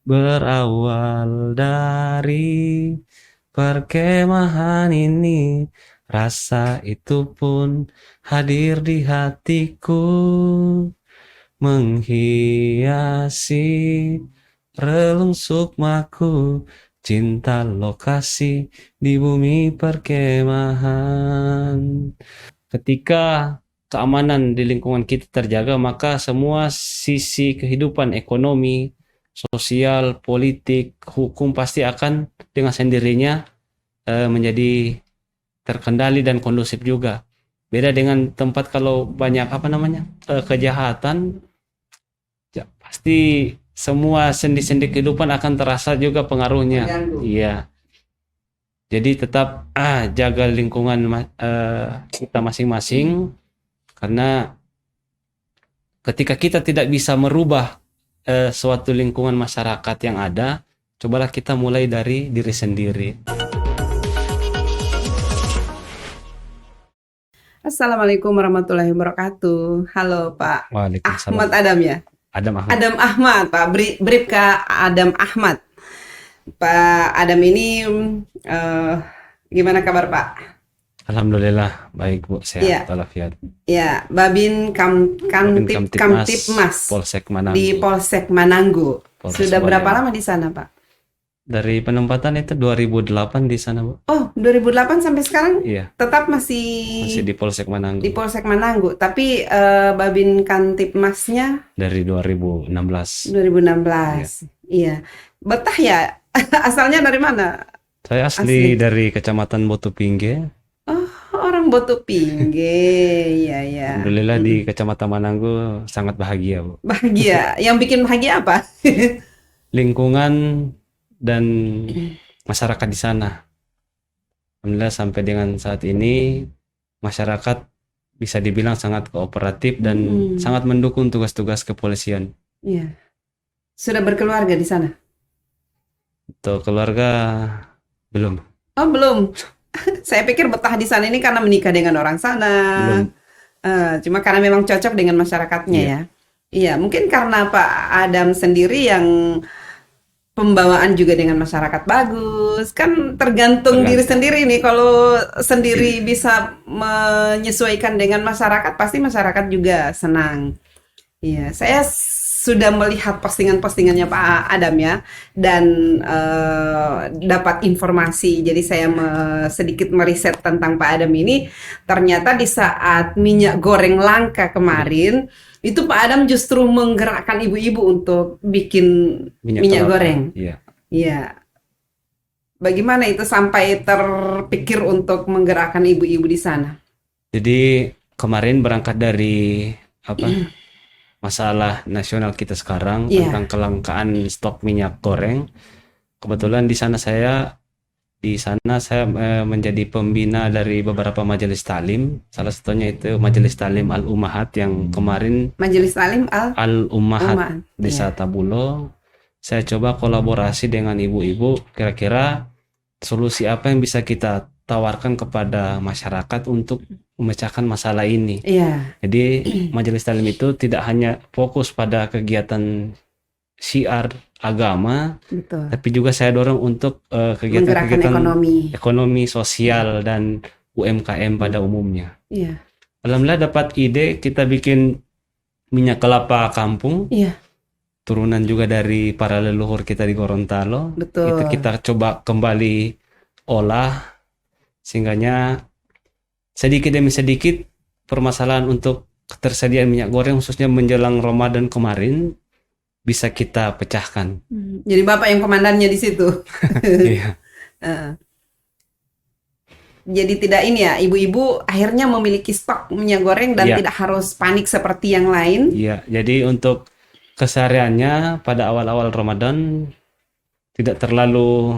Berawal dari perkemahan ini, rasa itu pun hadir di hatiku, menghiasi relung sukmaku, cinta lokasi di bumi perkemahan. Ketika keamanan di lingkungan kita terjaga, maka semua sisi kehidupan ekonomi, sosial, politik, hukum pasti akan dengan sendirinya menjadi terkendali dan kondusif juga. Beda dengan tempat kalau banyak kejahatan, ya, pasti semua sendi-sendi kehidupan akan terasa juga pengaruhnya. Iya. Jadi tetap jaga lingkungan kita masing-masing, karena ketika kita tidak bisa merubah suatu lingkungan masyarakat yang ada, cobalah kita mulai dari diri sendiri. Assalamualaikum warahmatullahi wabarakatuh. Halo Pak Waalaikumsalam. Ahmad Adam ya? Adam Ahmad. Adam Ahmad, Pak Bribka Adam Ahmad. Pak Adam ini eh, gimana kabar Pak? Alhamdulillah baik Bu, sehat Iya, walafiat. ya, Babin Babin Kamtipmas Polsek di Mananggu. Polsek Mananggu. Polres Sudah berapa Subalema. lama di sana Pak? Dari penempatan itu 2008 di sana Bu. Oh, 2008 sampai sekarang Iya, tetap masih di Polsek di Mananggu Polsek Mananggu. Tapi Babin Kamtipmasnya dari 2016. 2016. Iya. Betah ya? Asalnya dari mana? Saya asli Asli. dari Kecamatan Botupingge. Oh, orang Botupingge. Iya, ya. Alhamdulillah di Kecamatan Mananggu sangat bahagia Bu. Bahagia. Yang bikin bahagia apa? Lingkungan dan masyarakat di sana. Alhamdulillah sampai dengan saat ini masyarakat bisa dibilang sangat kooperatif dan sangat mendukung tugas-tugas kepolisian. Iya. Sudah berkeluarga di sana? Untuk keluarga belum. Oh, belum. Saya pikir betah di sana ini karena menikah dengan orang sana. Belum. Cuma karena memang cocok dengan masyarakatnya Iya. ya. Iya, mungkin karena Pak Adam sendiri yang pembawaan juga dengan masyarakat bagus. Kan tergantung diri sendiri nih. Kalau sendiri bisa menyesuaikan dengan masyarakat, pasti masyarakat juga senang. Iya, saya sudah melihat postingan-postingannya Pak Adam ya, dan dapat informasi. Jadi saya sedikit meriset tentang Pak Adam ini. Ternyata di saat minyak goreng langka kemarin, itu Pak Adam justru menggerakkan ibu-ibu untuk bikin minyak kelapa. goreng. Iya. Iya. Bagaimana itu sampai terpikir untuk menggerakkan ibu-ibu di sana? Jadi kemarin berangkat dari masalah nasional kita sekarang Iya. tentang kelangkaan stok minyak goreng. Kebetulan di sana saya menjadi pembina dari beberapa majelis talim. Salah satunya itu Majelis Talim Al Ummahat yang kemarin Majelis Talim Al Ummahat Ummahat. Desa Iya. Tabulo. Saya coba kolaborasi dengan ibu-ibu, kira-kira solusi apa yang bisa kita tawarkan kepada masyarakat untuk memecahkan masalah ini. Iya. Jadi Majelis Talim itu tidak hanya fokus pada kegiatan syiar agama, Betul. tapi juga saya dorong untuk Menggerakkan kegiatan-kegiatan ekonomi. ekonomi sosial dan UMKM pada umumnya. Iya. Alhamdulillah dapat ide kita bikin minyak kelapa kampung, Iya. turunan juga dari para leluhur kita di Gorontalo. Betul. Itu kita coba kembali olah, sehingganya sedikit demi sedikit permasalahan untuk ketersediaan minyak goreng khususnya menjelang Ramadan kemarin bisa kita pecahkan. Jadi Bapak yang komandannya di situ. Iya. Jadi tidak ini ya, ibu-ibu akhirnya memiliki stok minyak goreng dan Iya. tidak harus panik seperti yang lain. Iya, jadi untuk kesehariannya pada awal-awal Ramadan tidak terlalu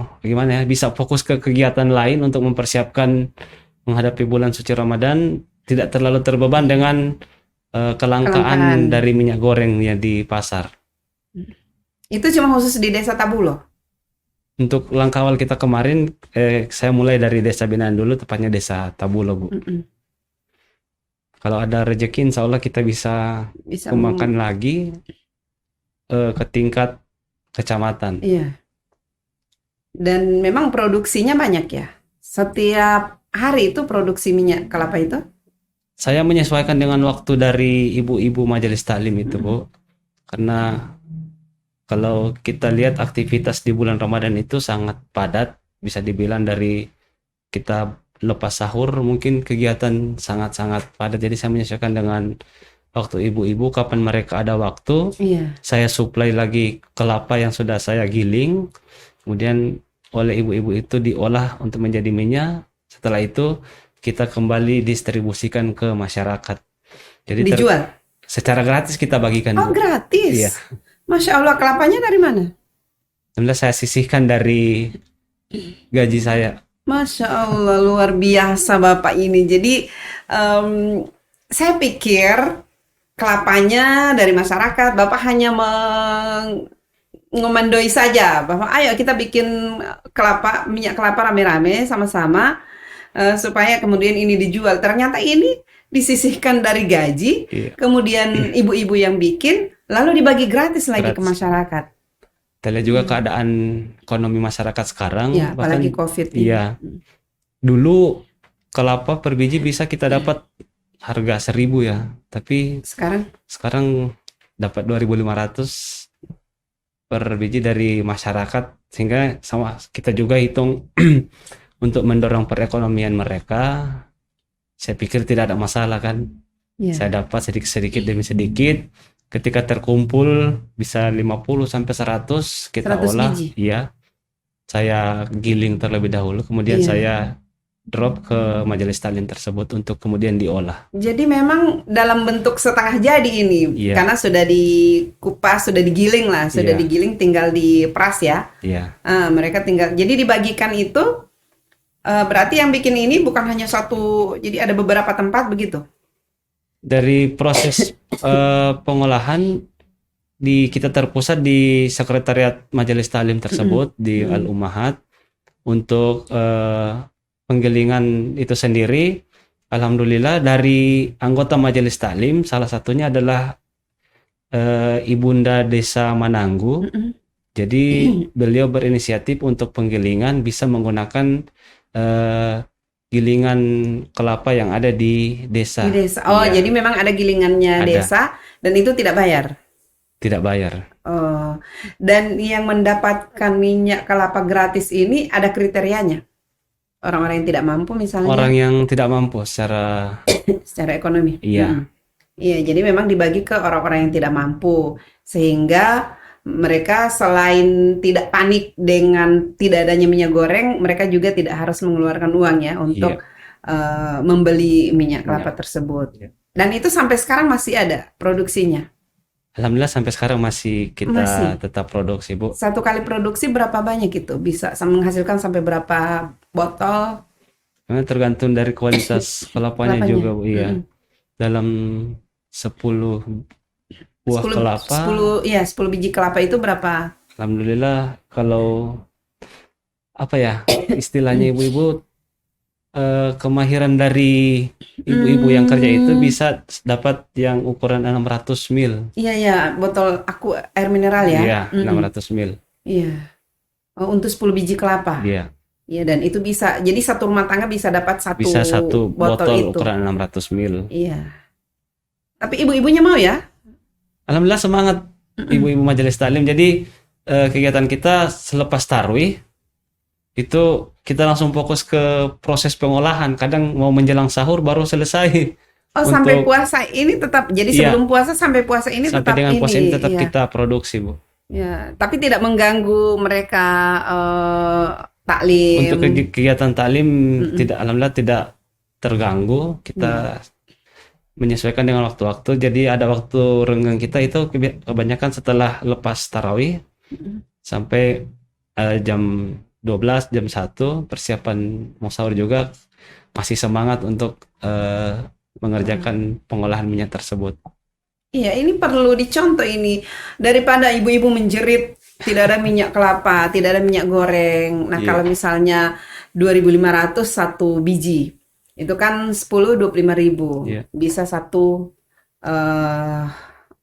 bisa fokus ke kegiatan lain untuk mempersiapkan menghadapi bulan suci Ramadan, tidak terlalu terbeban dengan kelangkaan dari minyak goreng yang di pasar. Itu cuma khusus di Desa Tabulo. Untuk langkah awal kita kemarin, saya mulai dari Desa Binaan dulu, tepatnya Desa Tabulo, Bu. Kalau ada rezeki, insya Allah kita bisa kembangkan lagi ke tingkat kecamatan. Iya. Dan memang produksinya banyak ya. Setiap hari itu produksi minyak kelapa itu. Saya menyesuaikan dengan waktu dari ibu-ibu majelis taklim itu, Bu. Karena kalau kita lihat aktivitas di bulan Ramadan itu sangat padat, bisa dibilang dari kita lepas sahur mungkin kegiatan sangat-sangat padat. Jadi saya menyesuaikan dengan waktu ibu-ibu, kapan mereka ada waktu. Iya. Saya supply lagi kelapa yang sudah saya giling, kemudian oleh ibu-ibu itu diolah untuk menjadi minyak. Setelah itu kita kembali distribusikan ke masyarakat. Jadi Dijual. secara gratis kita bagikan, Oh, Bu. gratis. Iya. Masya Allah, kelapanya dari mana? Alhamdulillah saya sisihkan dari gaji saya. Masya Allah, luar biasa Bapak ini. Jadi saya pikir kelapanya dari masyarakat, Bapak hanya mengomandoi saja bahwa ayo kita bikin minyak kelapa rame-rame sama-sama supaya kemudian ini dijual. Ternyata ini disisihkan dari gaji, Iya. kemudian ibu-ibu yang bikin, lalu dibagi gratis lagi ke Gratis. masyarakat. Kita lihat juga keadaan ekonomi masyarakat sekarang, Ya, bahkan apalagi COVID ini. iya, dulu kelapa per biji bisa kita dapat harga 1.000 ya, tapi Sekarang dapat 2.500 per biji dari masyarakat, sehingga sama kita juga hitung untuk mendorong perekonomian mereka. Saya pikir tidak ada masalah kan. ya. Saya dapat sedikit-sedikit demi sedikit. Ketika terkumpul bisa 50 sampai 100 kita 100 olah. biji. Iya. Saya giling terlebih dahulu, kemudian Iya. saya drop ke majelis taklim tersebut untuk kemudian diolah. Jadi memang dalam bentuk setengah jadi ini, Iya. karena sudah dikupas, sudah digiling lah, sudah Iya. digiling, tinggal diperas ya. Iya. Mereka tinggal, jadi dibagikan itu berarti yang bikin ini bukan hanya satu, jadi ada beberapa tempat begitu. Dari proses pengolahan kita terpusat di sekretariat majelis taklim tersebut di Mm-mm. Al-Ummahat untuk penggilingan itu sendiri. Alhamdulillah dari anggota majelis taklim salah satunya adalah Ibunda Desa Mananggu. Mm-mm. Jadi beliau berinisiatif untuk penggilingan bisa menggunakan gilingan kelapa yang ada di desa. Di desa. Oh, Iya, jadi memang ada gilingannya Ada. desa dan itu tidak bayar. tidak bayar. Oh, dan yang mendapatkan minyak kelapa gratis ini ada kriterianya. Orang-orang yang tidak mampu misalnya Orang yang tidak mampu secara secara ekonomi. Iya. Iya, jadi memang dibagi ke orang-orang yang tidak mampu sehingga mereka selain tidak panik dengan tidak adanya minyak goreng, mereka juga tidak harus mengeluarkan uang ya untuk membeli minyak kelapa tersebut. Iya. Dan itu sampai sekarang masih ada produksinya. Alhamdulillah sampai sekarang masih kita Masih. tetap produksi, Bu. Satu kali produksi berapa banyak itu? Bisa menghasilkan sampai berapa botol Karena tergantung dari kualitas kelapanya kelapanya? juga, Bu. Iya. Mm-mm. Dalam 10 buah 10, kelapa, 10 biji kelapa itu berapa? alhamdulillah kalau apa ya istilahnya ibu-ibu kemahiran dari ibu-ibu yang kerja itu bisa dapat yang ukuran 600 ml. Iya ya, botol air mineral ya. Iya, Mm-mm. 600 ml. Iya. Oh, untuk 10 biji kelapa. Iya, Iya, dan itu bisa. Jadi satu rumah tangga bisa dapat bisa satu botol itu. ukuran 600 ml. Iya. Tapi ibu-ibunya mau ya? Alhamdulillah semangat ibu-ibu majelis taklim. Jadi kegiatan kita selepas tarawih itu kita langsung fokus ke proses pengolahan. Kadang mau menjelang sahur baru selesai. Oh, sampai Untuk- puasa ini tetap. Jadi Iya. sebelum puasa sampai puasa ini Sampai tetap dengan puasa ini tetap iya. kita produksi, Bu. Ya, tapi tidak mengganggu mereka taklim. Untuk kegiatan taklim Mm-mm. alhamdulillah tidak terganggu. Kita menyesuaikan dengan waktu-waktu. Jadi ada waktu renggang kita itu kebanyakan setelah lepas tarawih Mm-mm. sampai jam 12, jam 1 persiapan mau sahur juga masih semangat untuk mengerjakan pengolahan minyak tersebut. Iya, ini perlu dicontoh ini. Daripada ibu-ibu menjerit tidak ada minyak kelapa, tidak ada minyak goreng. Nah, Iya. kalau misalnya 2.500 satu biji, itu kan 10 25.000. Iya. Bisa satu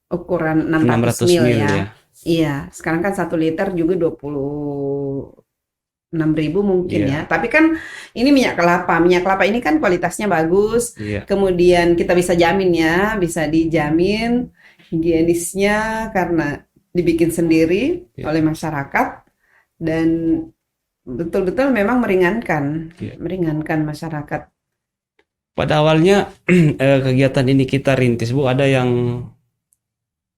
ukuran 600 600 ml ml ya. ya. Iya, sekarang kan 1 liter juga 26.000 mungkin Iya, ya. Tapi kan ini minyak kelapa. Minyak kelapa ini kan kualitasnya bagus. iya, Kemudian kita bisa jamin ya, bisa dijamin higienisnya karena dibikin sendiri iya, oleh masyarakat dan betul-betul memang iya. meringankan masyarakat. Pada awalnya kegiatan ini kita rintis, Bu, ada yang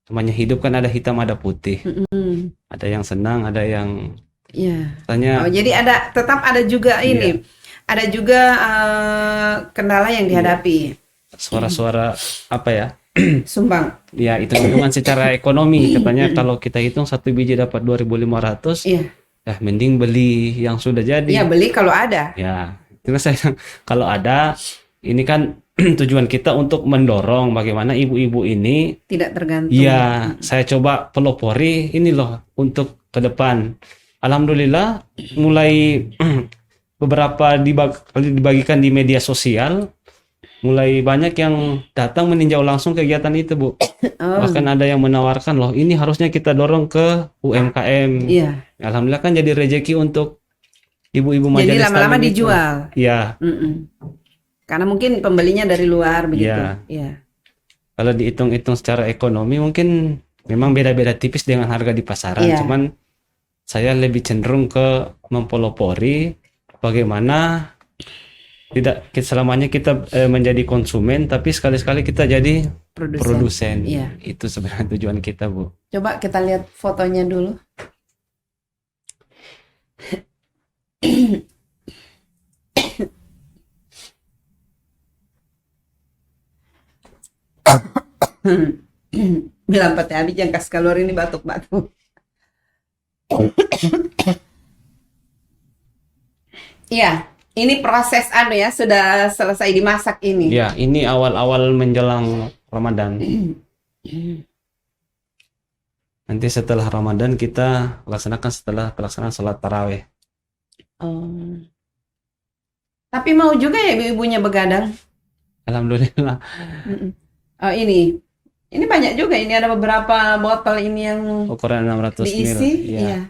namanya hidup kan ada hitam ada putih. Mm-mm. Ada yang senang, ada yang Iya. Oh, tanya, jadi tetap ada juga iya, ini, ada juga kendala yang iya, dihadapi. suara-suara apa ya? Sumbang. Ya, itu hitungan secara ekonomi. Katanya Mm-mm. kalau kita hitung satu biji dapat 2.500, Iya. ya mending beli yang sudah Iya, jadi. beli kalau ada. Ya, itu saya bilang, kalau ada, ini kan tujuan kita untuk mendorong bagaimana ibu-ibu ini, Tidak tergantung. ya, saya coba pelopori ini loh untuk ke depan. Alhamdulillah, mulai beberapa dibagikan di media sosial, mulai banyak yang datang meninjau langsung kegiatan itu, Bu. Oh, Bahkan ada yang menawarkan loh, ini harusnya kita dorong ke UMKM. iya. Alhamdulillah kan jadi rezeki untuk ibu-ibu Jadi majelis lama-lama taklim itu. dijual. Ya, Mm-mm. Karena mungkin pembelinya dari luar begitu. ya. Iya. Kalau dihitung-hitung secara ekonomi mungkin memang beda-beda tipis dengan harga di pasaran. Iya. Cuman saya lebih cenderung ke mempelopori bagaimana tidak selamanya kita menjadi konsumen, tapi sekali-sekali kita jadi produsen. Iya. Itu sebenarnya tujuan kita, Bu. Coba kita lihat fotonya dulu. Bilang pate habis yang kas keluar ini batuk-batuk. Iya, ini proses ya sudah selesai dimasak ini. Ya, ini awal-awal menjelang Ramadan. Nanti setelah Ramadan kita laksanakan setelah pelaksanaan sholat tarawih. Oh. Tapi mau juga ya ibu-ibunya begadang. Alhamdulillah. Mm-mm. Oh, ini banyak juga. Ini ada beberapa botol ini yang Ukuran 600 ml. diisi. Iya. Iya.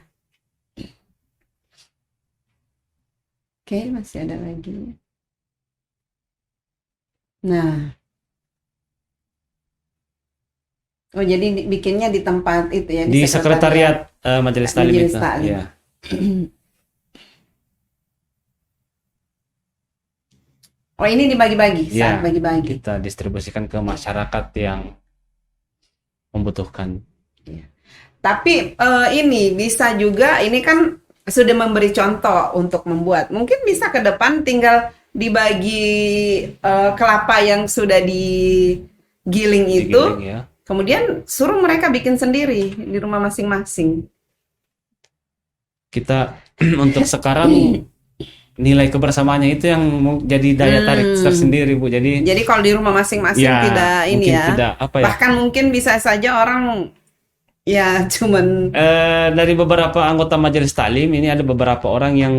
Oke, masih ada lagi. Nah, oh jadi bikinnya di tempat itu ya Di sekretariat Majelis Taklim Majelis itu. Taklim. Iya. Oh, ini dibagi-bagi, Iya. saat bagi-bagi. Kita distribusikan ke masyarakat yang membutuhkan. Tapi ini bisa juga, ini kan sudah memberi contoh untuk membuat. Mungkin bisa ke depan tinggal dibagi kelapa yang sudah digiling itu, Digiling, ya. kemudian suruh mereka bikin sendiri di rumah masing-masing. Kita untuk sekarang nilai kebersamaannya itu yang jadi daya tarik tersendiri, Bu. Jadi kalau di rumah masing-masing ya, tidak ini mungkin ya. tidak apa ya. Bahkan mungkin bisa saja orang ya cuman Dari beberapa anggota Majelis Taklim ini ada beberapa orang yang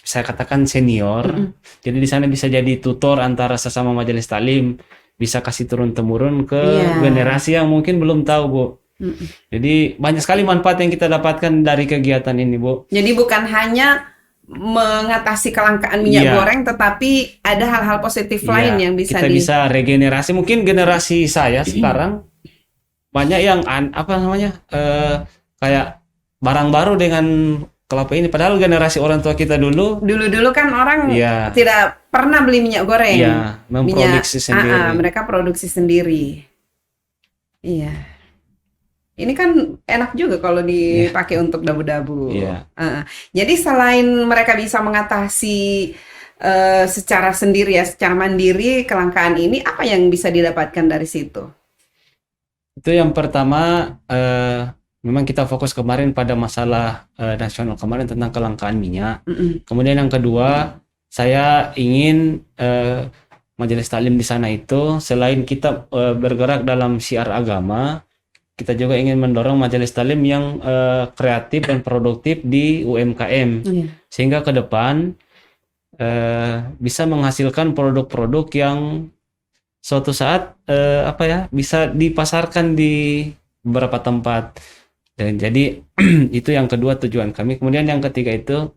saya katakan senior. Jadi di sana bisa jadi tutor antara sesama Majelis Taklim, bisa kasih turun temurun ke Iya. generasi yang mungkin belum tahu, Bu. Jadi banyak sekali manfaat yang kita dapatkan dari kegiatan ini, Bu. jadi bukan hanya mengatasi kelangkaan minyak Iya. goreng, tetapi ada hal-hal positif lain Iya, yang bisa kita bisa regenerasi. Mungkin generasi saya sekarang banyak yang apa namanya kayak barang baru dengan kelapa ini. Padahal generasi orang tua kita dulu, dulu kan orang iya, tidak pernah beli minyak goreng. iya, memproduksi sendiri. Mereka produksi sendiri. Iya. Ini kan enak juga kalau dipakai untuk dabu-dabu. Iya. Jadi selain mereka bisa mengatasi secara sendiri ya, secara mandiri kelangkaan ini, apa yang bisa didapatkan dari situ? Itu yang pertama, memang kita fokus kemarin pada masalah nasional kemarin tentang kelangkaan minyak. Kemudian yang kedua, saya ingin Majelis Taklim di sana itu selain kita bergerak dalam syiar agama, kita juga ingin mendorong Majelis Taklim yang kreatif dan produktif di UMKM, sehingga ke depan bisa menghasilkan produk-produk yang suatu saat bisa dipasarkan di beberapa tempat. Dan jadi itu yang kedua tujuan kami. Kemudian yang ketiga itu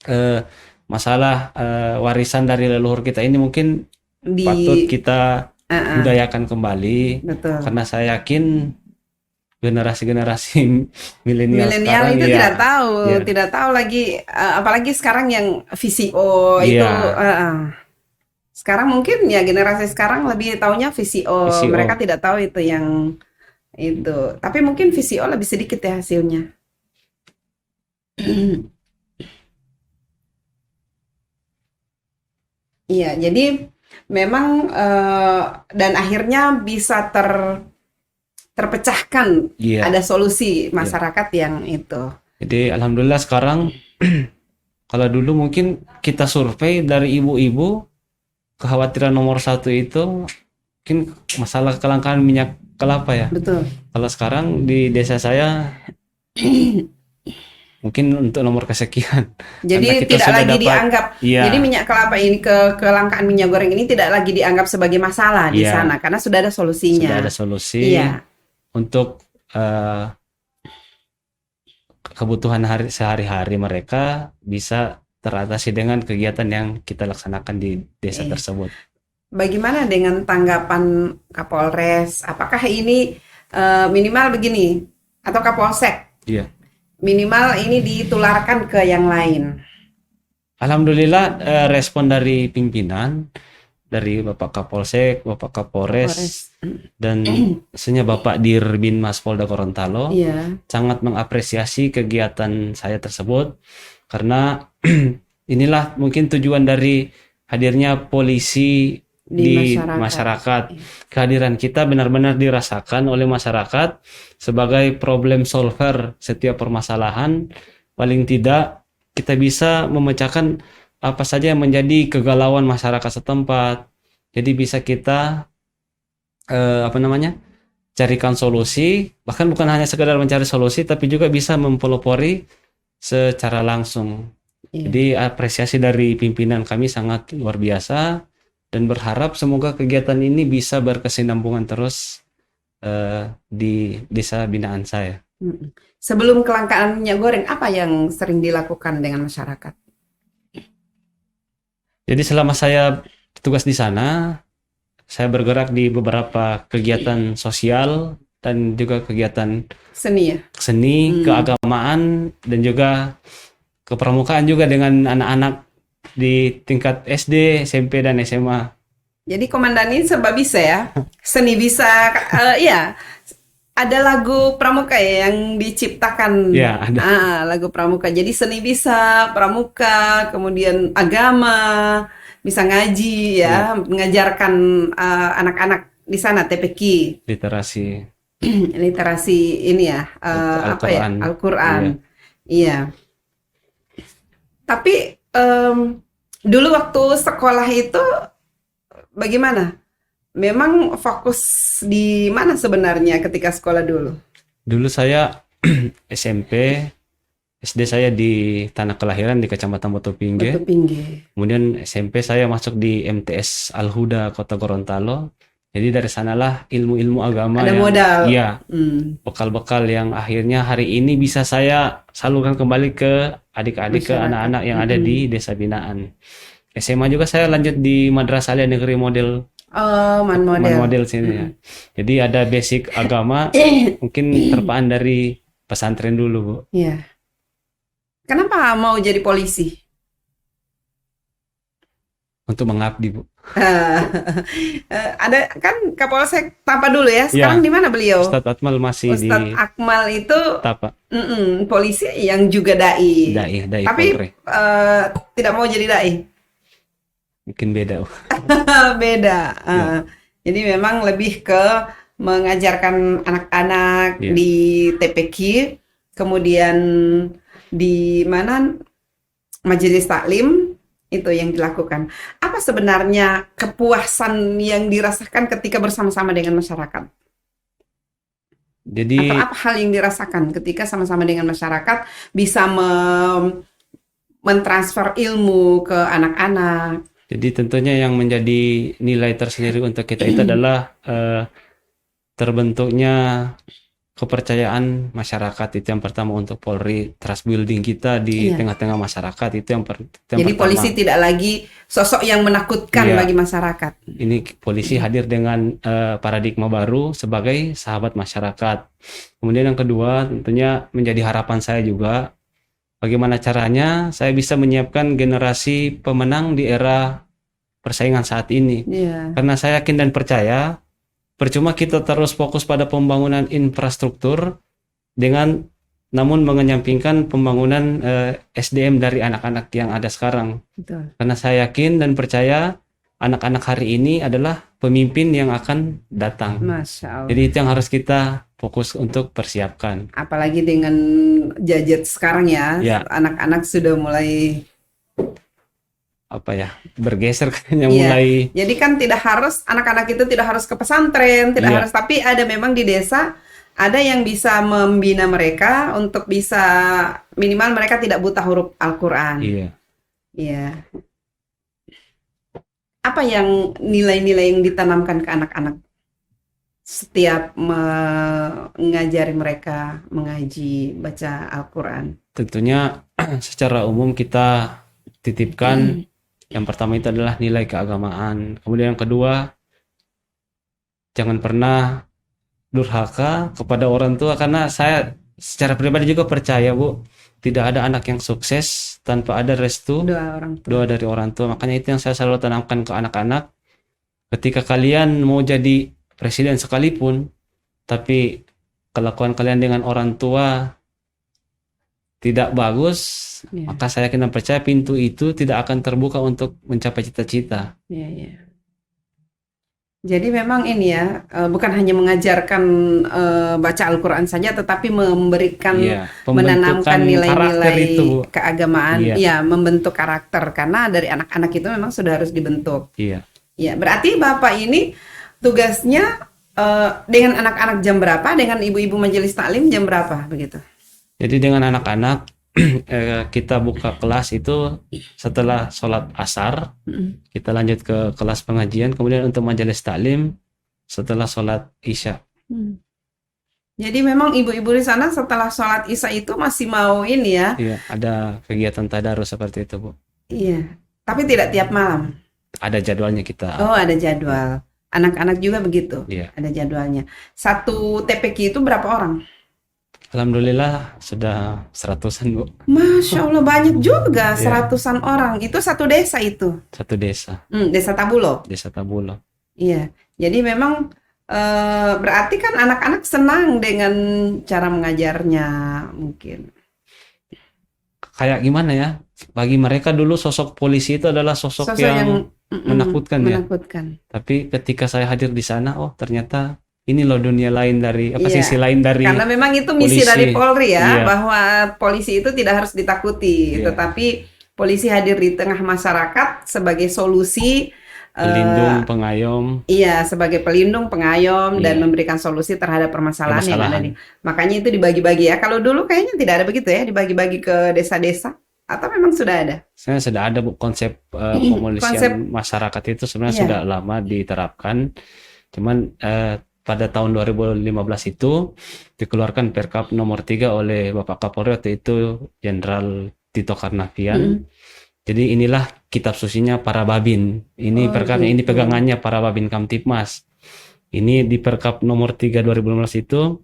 eh, masalah warisan dari leluhur kita ini mungkin patut Di kita budayakan kembali, betul. karena saya yakin generasi-generasi milenial Milenial sekarang itu ya, ya, tidak tahu lagi, apalagi sekarang yang VCO itu. ya, Sekarang mungkin ya generasi sekarang lebih taunya VCO, mereka VCO. tidak tahu itu yang itu. Tapi mungkin VCO lebih sedikit ya hasilnya. Iya, jadi memang dan akhirnya bisa terpecahkan, Iya, ada solusi iya. masyarakat yang itu. Jadi alhamdulillah sekarang kalau dulu mungkin kita survei dari ibu-ibu, kekhawatiran nomor satu itu mungkin masalah kelangkaan minyak kelapa ya. Betul. Kalau sekarang di desa saya mungkin untuk nomor kesekian. Jadi Karena kita tidak sudah lagi dapat, dianggap. iya, Jadi minyak kelapa ini, kelangkaan minyak goreng ini tidak lagi dianggap sebagai masalah di iya, sana karena sudah ada sudah solusinya. ada solusi Iya, untuk kebutuhan sehari-hari mereka bisa teratasi dengan kegiatan yang kita laksanakan di desa iya. tersebut. Bagaimana dengan tanggapan Kapolres? Apakah ini minimal begini atau Kapolsek? Iya. Minimal ini ditularkan ke yang lain. Alhamdulillah respon dari pimpinan, dari Bapak Kapolsek, Bapak Kapolres, dan khususnya Bapak Dirbinmas Polda Gorontalo Iya, sangat mengapresiasi kegiatan saya tersebut, karena inilah mungkin tujuan dari hadirnya polisi di di masyarakat. masyarakat. Kehadiran kita benar-benar dirasakan oleh masyarakat sebagai problem solver setiap permasalahan. Paling tidak kita bisa memecahkan apa saja yang menjadi kegalauan masyarakat setempat. Jadi bisa kita carikan solusi, bahkan bukan hanya sekedar mencari solusi, tapi juga bisa mempelopori secara langsung. Iya. Jadi apresiasi dari pimpinan kami sangat luar biasa, dan berharap semoga kegiatan ini bisa berkesinambungan terus di desa binaan saya. Sebelum kelangkaan minyak goreng, apa yang sering dilakukan dengan masyarakat? Jadi selama saya tugas di sana, saya bergerak di beberapa kegiatan sosial dan juga kegiatan Seni ya? seni, keagamaan, dan juga kepramukaan juga dengan anak-anak di tingkat SD, SMP, dan SMA. Jadi komandan ini serba bisa ya? Seni bisa, ya. Ada lagu pramuka ya yang diciptakan. Ya, ada. Lagu pramuka. Jadi seni bisa, pramuka, kemudian agama, bisa ngaji ya, mengajarkan anak-anak di sana TPQ. Literasi. Literasi ini ya, Al-Quran. Al-Quran. Iya. Tapi dulu waktu sekolah itu bagaimana? Memang fokus di mana sebenarnya ketika sekolah dulu? Dulu saya SMP, SD saya di tanah kelahiran di Kecamatan Botopingge. Kemudian SMP saya masuk di MTS Al-Huda Kota Gorontalo. Jadi dari sanalah ilmu-ilmu agama ada modal. Iya, bekal-bekal yang akhirnya hari ini bisa saya salurkan kembali ke adik-adik, ke anak-anak yang ada di desa binaan. SMA juga saya lanjut di Madrasah Alia Negeri Model. Model sini ya. Jadi ada basic agama, mungkin terpaan dari pesantren dulu, Bu. Iya. Kenapa mau jadi polisi? Untuk mengabdi, Bu. Ada kan Kapolsek Tapa dulu ya. Sekarang di mana beliau? Ustadz Akmal masih di Ustadz Akmal itu Tapa. Polisi yang juga dai. Tapi tidak mau jadi dai. Mungkin beda. Beda. Jadi memang lebih ke mengajarkan anak-anak di TPQ, kemudian di mana majelis taklim itu yang dilakukan. Apa sebenarnya kepuasan yang dirasakan ketika bersama-sama dengan masyarakat? Jadi atau apa hal yang dirasakan ketika sama-sama dengan masyarakat bisa mentransfer ilmu ke anak-anak? Jadi tentunya yang menjadi nilai tersendiri untuk kita itu adalah terbentuknya kepercayaan masyarakat itu yang pertama untuk Polri, trust building kita di Iya. tengah-tengah masyarakat itu yang Jadi pertama. polisi tidak lagi sosok yang menakutkan Iya. bagi masyarakat. Ini polisi hadir dengan paradigma baru sebagai sahabat masyarakat. Kemudian yang kedua tentunya menjadi harapan saya juga bagaimana caranya saya bisa menyiapkan generasi pemenang di era persaingan saat ini. Iya. Karena saya yakin dan percaya percuma kita terus fokus pada pembangunan infrastruktur namun mengenyampingkan pembangunan SDM dari anak-anak yang ada sekarang. Betul. Karena saya yakin dan percaya anak-anak hari ini adalah pemimpin yang akan datang. Masya Allah. Jadi itu yang harus kita fokus untuk persiapkan. Apalagi dengan gadget sekarang ya, Ya. anak-anak sudah mulai. Bergeser kayaknya Iya. mulai. Jadi kan tidak harus anak-anak itu tidak harus ke pesantren, tidak Iya. harus, tapi ada memang di desa ada yang bisa membina mereka untuk bisa minimal mereka tidak buta huruf Al-Quran. Iya. Iya. Apa yang nilai-nilai yang ditanamkan ke anak-anak setiap mengajari mereka mengaji, baca Al-Quran? Tentunya secara umum kita titipkan yang pertama itu adalah nilai keagamaan. Kemudian yang kedua, jangan pernah durhaka kepada orang tua, karena saya secara pribadi juga percaya, Bu, tidak ada anak yang sukses tanpa ada restu doa dari orang tua. Makanya itu yang saya selalu tanamkan ke anak-anak. Ketika kalian mau jadi presiden sekalipun, tapi kelakuan kalian dengan orang tua tidak bagus, maka saya yakin dan percaya pintu itu tidak akan terbuka untuk mencapai cita-cita. Iya. Jadi memang ini ya, bukan hanya mengajarkan baca Al-Quran saja, tetapi memberikan, menanamkan nilai-nilai keagamaan, ya, membentuk karakter. Karena dari anak-anak itu memang sudah harus dibentuk. Iya. Ya, berarti Bapak ini tugasnya dengan anak-anak jam berapa, dengan ibu-ibu majelis taklim jam berapa, begitu? Jadi dengan anak-anak kita buka kelas itu setelah sholat asar, kita lanjut ke kelas pengajian, kemudian untuk majelis taklim setelah sholat isya. Jadi memang ibu-ibu di sana setelah sholat isya itu masih mau ini ya? Iya, ada kegiatan tadarus seperti itu, Bu. Iya, tapi tidak tiap malam. Ada jadwalnya kita. Oh, ada jadwal. Anak-anak juga begitu. Iya. Ada jadwalnya. Satu TPQ itu berapa orang? Alhamdulillah sudah 100-an, Bu. Masya Allah, banyak juga, 100-an orang. Itu satu desa itu? Satu desa. Desa Tabulo? Desa Tabulo. Iya, jadi memang berarti kan anak-anak senang dengan cara mengajarnya mungkin. Kayak gimana ya? Bagi mereka dulu sosok polisi itu adalah sosok yang menakutkan ya. Tapi ketika saya hadir di sana, oh ternyata ini loh dunia lain dari sisi lain dari. Karena memang itu misi polisi. dari Polri ya, Iya. bahwa polisi itu tidak harus ditakuti, tetapi polisi hadir di tengah masyarakat sebagai solusi. Pelindung, pengayom. Iya, sebagai pelindung, pengayom, dan memberikan solusi terhadap permasalahan yang ada di. Makanya itu dibagi-bagi ya. Kalau dulu kayaknya tidak ada begitu ya, dibagi-bagi ke desa-desa. Atau memang sudah ada? Sebenarnya sudah ada, Bu, konsep pemolisian masyarakat itu sebenarnya sudah lama diterapkan. Cuman pada tahun 2015 itu dikeluarkan Perkap nomor 3 oleh Bapak Kapolri waktu itu Jenderal Tito Karnavian. Jadi inilah kitab sucinya para babin. Ini perkapnya, ini pegangannya para babin Kamtipmas. Ini di Perkap nomor 3 2015 itu,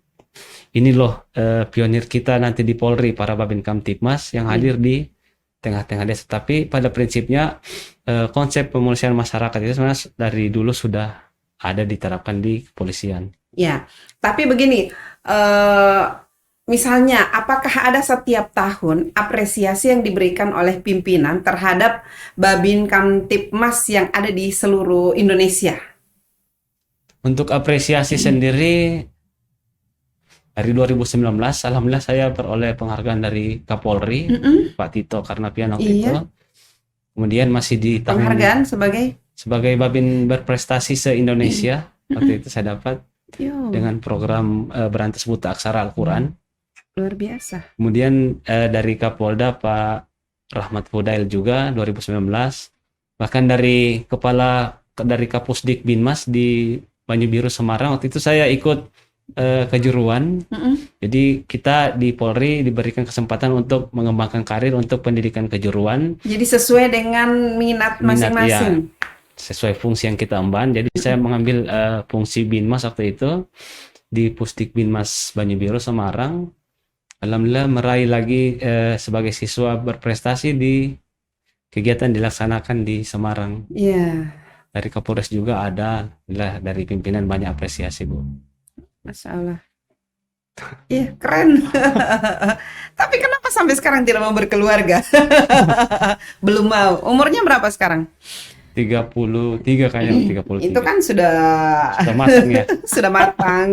ini loh pionir kita nanti di Polri, para babin Kamtipmas yang hadir di tengah-tengah desa. Tapi pada prinsipnya konsep pemolisian masyarakat itu sebenarnya dari dulu sudah ada diterapkan di kepolisian. Ya, tapi begini, misalnya, apakah ada setiap tahun apresiasi yang diberikan oleh pimpinan terhadap Babin Kamtipmas yang ada di seluruh Indonesia? Untuk apresiasi sendiri, dari 2019, alhamdulillah saya peroleh penghargaan dari Kapolri, Pak Tito Karnavian waktu itu. Kemudian masih di tahun penghargaan sebagai Babin berprestasi se-Indonesia. Waktu itu saya dapat dengan program Berantas Buta Aksara Al-Quran. Luar biasa. Kemudian dari Kapolda Pak Rahmat Fudail juga 2019. Bahkan dari Kapusdik Binmas di Banyu Biru Semarang, waktu itu saya ikut kejuruan. Mm-mm. Jadi kita di Polri diberikan kesempatan untuk mengembangkan karir untuk pendidikan kejuruan. Jadi sesuai dengan minat Minat ya, masing-masing. sesuai fungsi yang kita emban. Jadi saya mengambil fungsi Binmas waktu itu di Pusdik Binmas Banyubiru Semarang. Alhamdulillah meraih lagi sebagai siswa berprestasi di kegiatan dilaksanakan di Semarang. Iya, Dari Kapolres juga ada, alhamdulillah dari pimpinan banyak apresiasi, Bu. Masya Allah. Iya, keren. Tapi kenapa sampai sekarang tidak mau berkeluarga? Belum mau. Umurnya berapa sekarang? 33 kayaknya, 33. Itu kan sudah Sudah matang ya. sudah matang.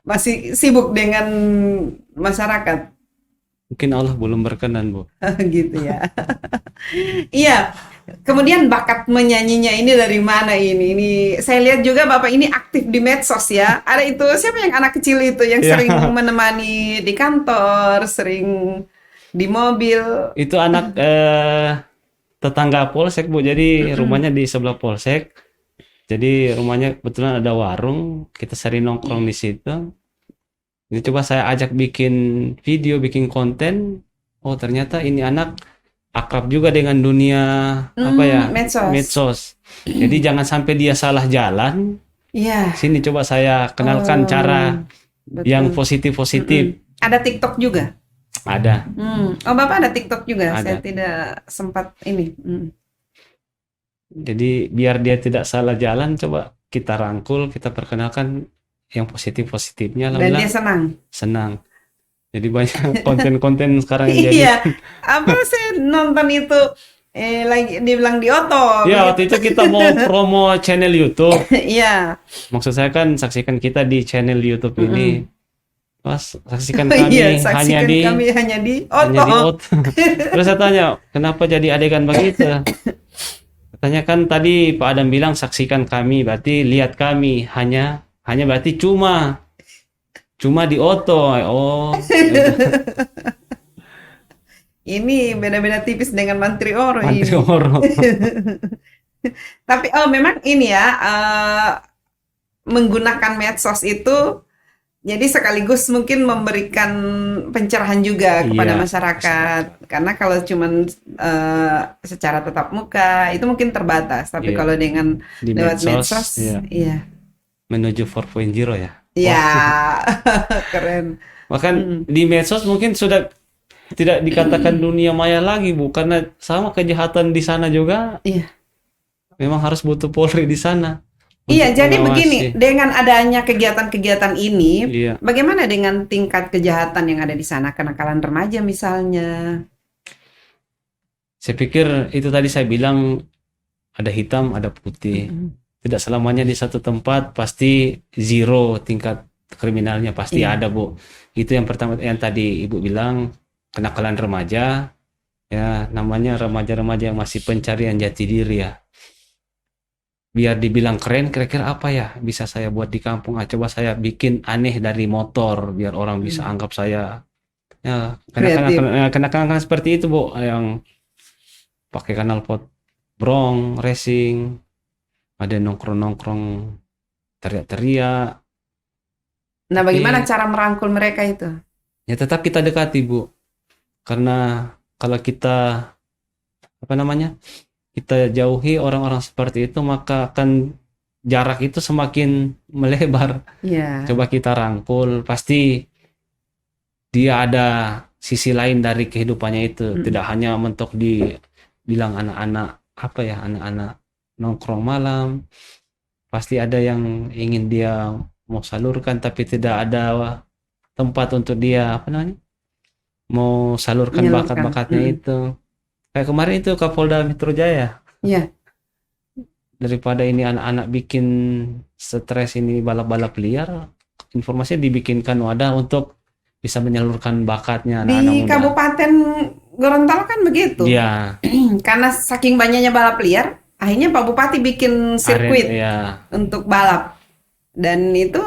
Masih sibuk dengan masyarakat. Mungkin Allah belum berkenan, Bu. Gitu ya. Iya. Kemudian bakat menyanyinya ini dari mana ini? Ini saya lihat juga Bapak ini aktif di medsos ya. Ada itu siapa yang anak kecil itu yang Ya. sering menemani di kantor, sering di mobil. Itu anak tetangga Polsek, Bu. Jadi rumahnya di sebelah Polsek. Jadi rumahnya kebetulan ada warung, kita sering nongkrong di situ. Jadi coba saya ajak bikin video, bikin konten. Oh, ternyata ini anak akrab juga dengan dunia apa ya? Medsos. Medsos. Jadi jangan sampai dia salah jalan. Iya. Sini coba saya kenalkan cara Betul. yang positif-positif. Ada TikTok juga. Ada. Oh, Bapak ada TikTok juga. Ada. Saya tidak sempat ini. Jadi biar dia tidak salah jalan, coba kita rangkul, kita perkenalkan yang positif-positifnya. Dan Alhamdulillah dia senang. senang. Jadi banyak konten-konten sekarang yang jadi. Iya. Apa saya nonton itu lagi dibilang di oto. Ya, waktu itu kita mau promo channel YouTube. Iya. Maksud saya kan saksikan kita di channel YouTube ini. Mas, saksikan Iya, kami saksikan kami hanya di hanya di oto. oto. Terus saya tanya, kenapa jadi adegan begitu? Katanya kan tadi Pak Adam bilang saksikan kami, berarti lihat kami, hanya berarti cuma di oto. Oh. Ini beda-beda tipis dengan Mantri Oro Mantri ini. Oro. Tapi memang ini ya menggunakan medsos itu jadi sekaligus mungkin memberikan pencerahan juga kepada Iya, masyarakat. Karena kalau cuman secara tatap muka itu mungkin terbatas. Tapi Iya. kalau dengan Di lewat medsos, iya. iya. Menuju 4.0 ya. Iya, keren. Bahkan di medsos mungkin sudah tidak dikatakan dunia maya lagi, Bu, karena sama kejahatan di sana juga. Iya. Memang harus butuh Polri di sana. Iya, untuk jadi mengawasi. begini, dengan adanya kegiatan-kegiatan ini, Iya. bagaimana dengan tingkat kejahatan yang ada di sana, kenakalan remaja misalnya? Saya pikir itu tadi saya bilang ada hitam, ada putih. Tidak selamanya di satu tempat pasti zero tingkat kriminalnya, pasti Iya. ada, Bu. Itu yang pertama yang tadi Ibu bilang, kenakalan remaja. Ya, namanya remaja-remaja yang masih pencarian jati diri ya. Biar dibilang keren, kira-kira apa ya bisa saya buat di kampung? Coba saya bikin aneh dari motor biar orang bisa anggap saya ya kenakalan seperti itu, Bu, yang pakai knalpot brong racing, ada nongkrong-nongkrong teriak-teriak. Nah, bagaimana cara merangkul mereka itu? Ya tetap kita dekati, Bu. Karena kalau kita kita jauhi orang-orang seperti itu, maka akan jarak itu semakin melebar. Iya. Coba kita rangkul, pasti dia ada sisi lain dari kehidupannya itu. Tidak hanya mentok dibilang anak-anak anak-anak nongkrong malam. Pasti ada yang ingin dia mau salurkan, tapi tidak ada tempat untuk dia mau salurkan bakat-bakatnya itu. Kayak kemarin itu Kapolda Metro Jaya. Iya. Daripada ini anak-anak bikin stres ini balap-balap liar, informasinya dibikinkan wadah untuk bisa menyalurkan bakatnya anak-anak Di muda. Kabupaten Gorontalo kan begitu. Iya. Karena saking banyaknya balap liar, akhirnya Pak Bupati bikin sirkuit Iya. untuk balap. Dan itu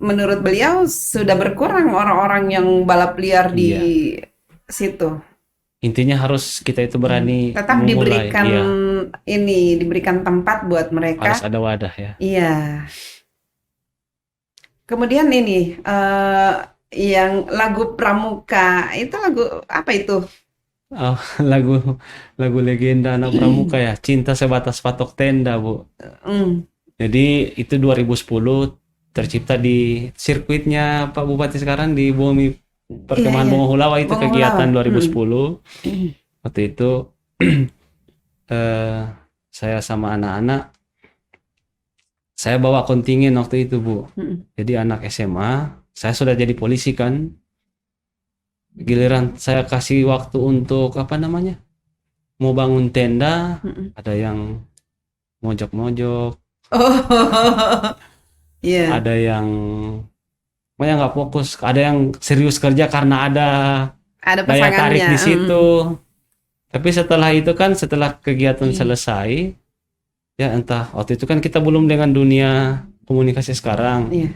menurut beliau sudah berkurang orang-orang yang balap liar di situ. Intinya harus kita itu berani Tetap memulai. diberikan Iya. diberikan tempat buat mereka. Harus ada wadah ya. Iya. Kemudian ini yang lagu Pramuka itu lagu apa itu? Oh, lagu lagu legenda anak pramuka ya, Cinta Sebatas Patok Tenda, Bu. Hmm, Jadi itu 2010 tercipta di sirkuitnya Pak Bupati sekarang di Bumi iya Perkemahan iya. Bongowulawa, itu Bongolawa. kegiatan Hmm. 2010. Waktu itu eh, saya sama anak-anak, saya bawa kontingen waktu itu, Bu. Hmm. Jadi anak SMA, saya sudah jadi polisi kan. Giliran saya kasih waktu untuk apa namanya? Mau bangun tenda, Hmm. ada yang mojok-mojok, Oh, iya. ada yang pokoknya nggak fokus, ada yang serius kerja karena ada Ada daya tarik pasangannya. di Hmm. situ. Tapi setelah itu kan, setelah kegiatan Hmm. selesai, ya entah waktu itu kan kita belum dengan dunia komunikasi sekarang, Iya.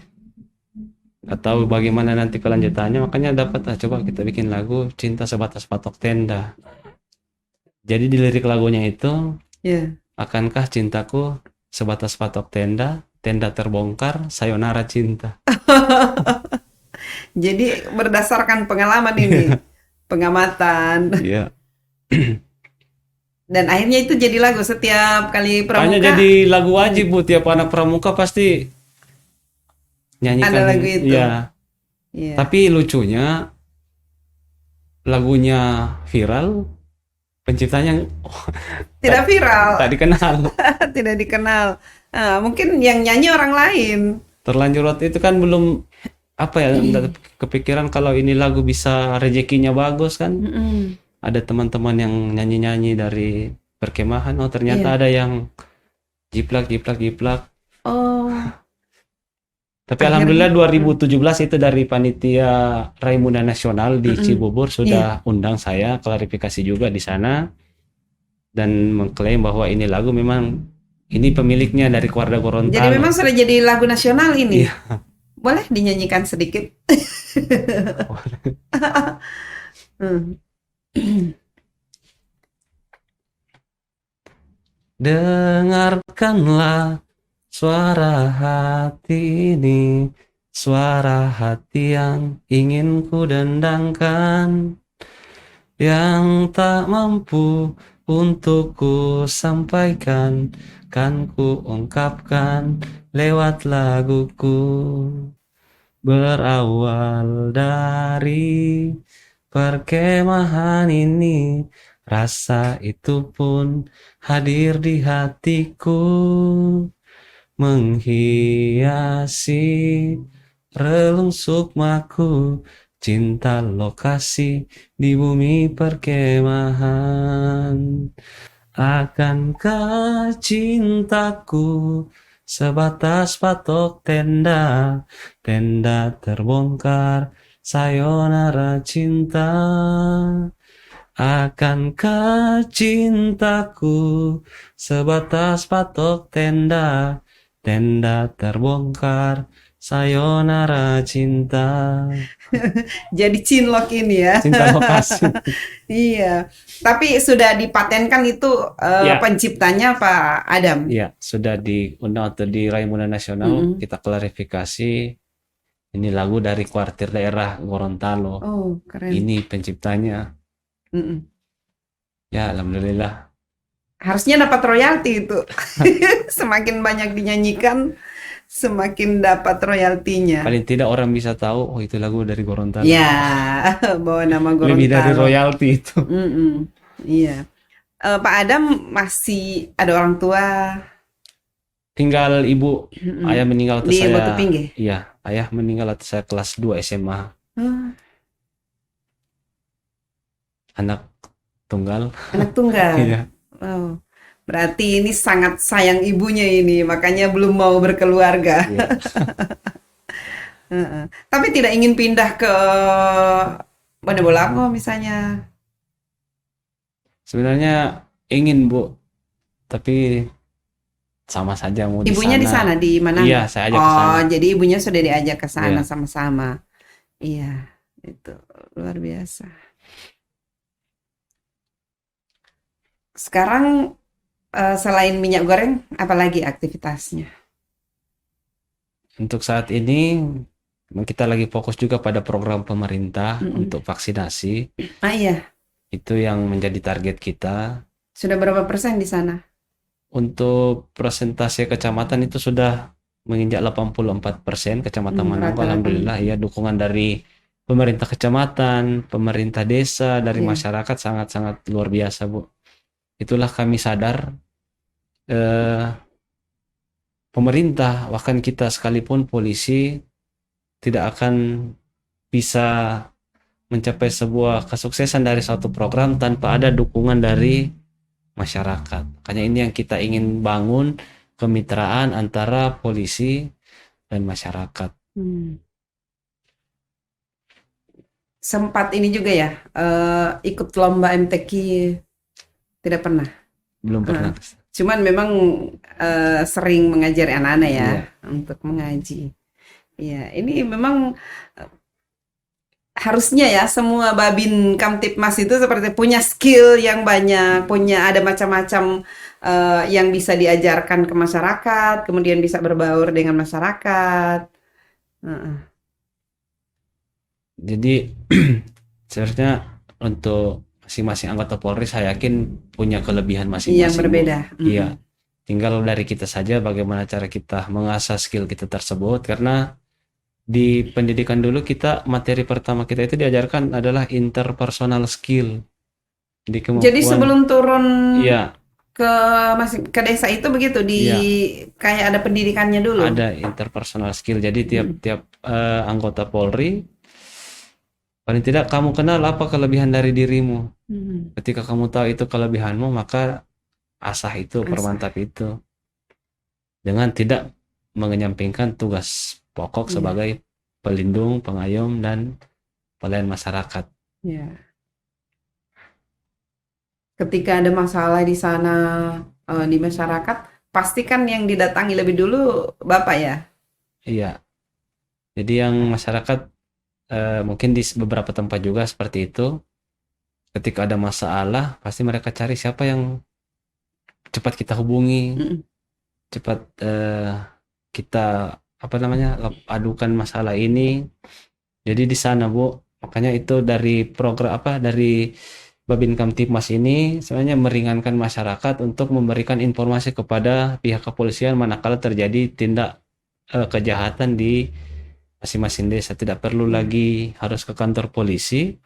nggak tahu bagaimana nanti kelanjutannya, makanya dapat coba kita bikin lagu Cinta Sebatas Patok Tenda. Jadi di lirik lagunya itu, Iya. akankah cintaku sebatas patok tenda, tenda terbongkar, sayonara cinta. Jadi berdasarkan pengalaman ini, pengamatan. Iya. Dan akhirnya itu jadi lagu setiap kali Makanya pramuka jadi lagu wajib, Bu, tiap anak pramuka pasti ada nyanyikan. lagu itu. Ya, Iya. tapi lucunya lagunya viral, penciptanya Tidak viral, tak dikenal. tidak dikenal. Mungkin yang nyanyi orang lain. Terlanjur waktu itu kan belum apa ya, nggak kepikiran kalau ini lagu bisa rezekinya bagus kan. Mm-mm. Ada teman-teman yang nyanyi-nyanyi dari perkemahan, oh ternyata Iya. ada yang jiplak jiplak jiplak. Oh, Tapi akhirnya. alhamdulillah 2017 itu dari panitia Raimuna Nasional di Mm-mm. Cibubur Iya. sudah undang saya klarifikasi juga di sana dan mengklaim bahwa ini lagu memang ini pemiliknya dari keluarga Jadi memang Gorontalo. sudah jadi lagu nasional ini. Iya. Boleh dinyanyikan sedikit? Hmm. Dengarkanlah suara hati ini, suara hati yang ingin ku dendangkan, yang tak mampu untuk ku sampaikan, kan ku ungkapkan lewat laguku. Berawal dari perkemahan ini, rasa itu pun hadir di hatiku, menghiasi relung sukmaku, cinta lokasi di bumi perkemahan. Akankah cintaku sebatas patok tenda, tenda terbongkar, sayonara cinta. Akankah cintaku sebatas patok tenda, tenda terbongkar, sayonara cinta. Jadi cinlok ini ya. Cinta lokasi. Iya. Tapi sudah dipatenkan itu Ya, penciptanya Pak Adam. ya, sudah diundang atau di Raimuna Nasional, Mm-mm. kita klarifikasi. Ini lagu dari kuartir daerah Gorontalo. Oh, keren. Ini penciptanya. Mm-mm. Ya, alhamdulillah. Harusnya dapat royalti itu. Semakin banyak dinyanyikan, semakin dapat royaltinya. Paling tidak orang bisa tahu, oh itu lagu dari Gorontalo. Ya, bawa nama Lebih dari Gorontalo. royalti itu. Mm-mm. Iya. Pak Adam masih ada orang tua. Tinggal ibu, Mm-mm. ayah meninggal waktu Di saya. Batu Pinggih. Iya, ayah meninggal waktu saya kelas 2 SMA. Oh, Anak tunggal. anak tunggal. Iya. Wow. Berarti ini sangat sayang ibunya ini, makanya belum mau berkeluarga. Iya. Heeh. Tapi tidak ingin pindah ke Bonebolago misalnya. Sebenarnya ingin, Bu, tapi sama saja mau di Ibunya di sana, sana. di Iya, Manado. saya ajak ke sana. Oh, jadi ibunya sudah diajak ke sana Iya. sama-sama. Iya, itu luar biasa. Sekarang selain minyak goreng, apalagi aktivitasnya? Untuk saat ini kita lagi fokus juga pada program pemerintah untuk vaksinasi. Iya, Itu yang menjadi target kita. sudah berapa persen di sana? Untuk persentase kecamatan itu sudah menginjak 84% Kecamatan Manado. Rata-rata. Alhamdulillah ya, dukungan dari pemerintah kecamatan, pemerintah desa, dari Iya. masyarakat sangat-sangat luar biasa, Bu. Itulah kami sadar pemerintah, bahkan kita sekalipun polisi, tidak akan bisa mencapai sebuah kesuksesan dari suatu program tanpa ada dukungan dari masyarakat. Makanya ini yang kita ingin bangun, kemitraan antara polisi dan masyarakat. Sempat ini juga ya, ikut lomba MTQ, tidak pernah. Belum pernah. Cuman memang sering mengajari anak-anak ya, Iya. untuk mengaji. Iya, ini memang harusnya ya semua Babin Kamtipmas itu seperti punya skill yang banyak, punya ada macam-macam yang bisa diajarkan ke masyarakat, kemudian bisa berbaur dengan masyarakat. Jadi sebenarnya untuk masing-masing anggota Polri saya yakin punya kelebihan masing-masing, Yang Bu. berbeda. Iya. Tinggal dari kita saja bagaimana cara kita mengasah skill kita tersebut, karena di pendidikan dulu kita materi pertama kita itu diajarkan adalah interpersonal skill. Jadi Jadi sebelum turun iya, ke desa itu begitu kayak ada pendidikannya dulu. ada interpersonal skill. Jadi tiap anggota Polri paling tidak kamu kenal apa kelebihan dari dirimu. Ketika kamu tahu itu kelebihanmu, maka asah itu, permantap itu, dengan tidak mengenyampingkan tugas pokok sebagai pelindung, pengayom, dan pelayan masyarakat. Ya. Ketika ada masalah di sana di masyarakat, pastikan yang didatangi lebih dulu Bapak ya. Iya. Jadi yang masyarakat mungkin di beberapa tempat juga seperti itu. Ketika ada masalah, pasti mereka cari siapa yang cepat kita hubungi, cepat kita adukan masalah ini. Jadi di sana, Bu, makanya itu dari program dari Babin Kamtipmas ini sebenarnya meringankan masyarakat untuk memberikan informasi kepada pihak kepolisian manakala terjadi tindak kejahatan di masing-masing desa. Tidak perlu lagi harus ke kantor polisi,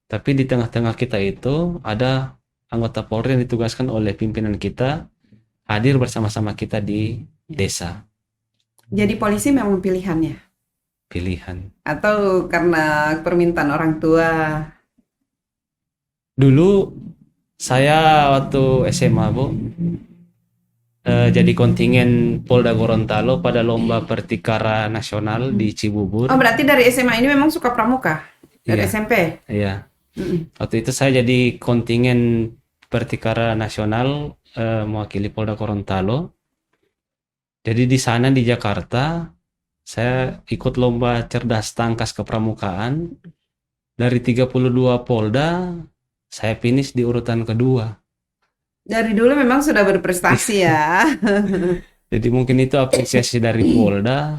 tapi di tengah-tengah kita itu ada anggota Polri yang ditugaskan oleh pimpinan kita hadir bersama-sama kita di desa. Jadi polisi memang pilihannya? Pilihan. Atau karena permintaan orang tua? Dulu saya waktu SMA, Bu, jadi kontingen Polda Gorontalo pada lomba Pertikara Nasional di Cibubur. Oh, berarti dari SMA ini memang suka pramuka? Dari SMP? Iya. Waktu itu saya jadi kontingen Pertikara Nasional mewakili Polda Gorontalo. Jadi di sana di Jakarta saya ikut lomba cerdas tangkas kepramukaan. Dari 32 Polda saya finish di urutan kedua. Dari dulu memang sudah berprestasi ya. Jadi mungkin itu apresiasi dari Polda.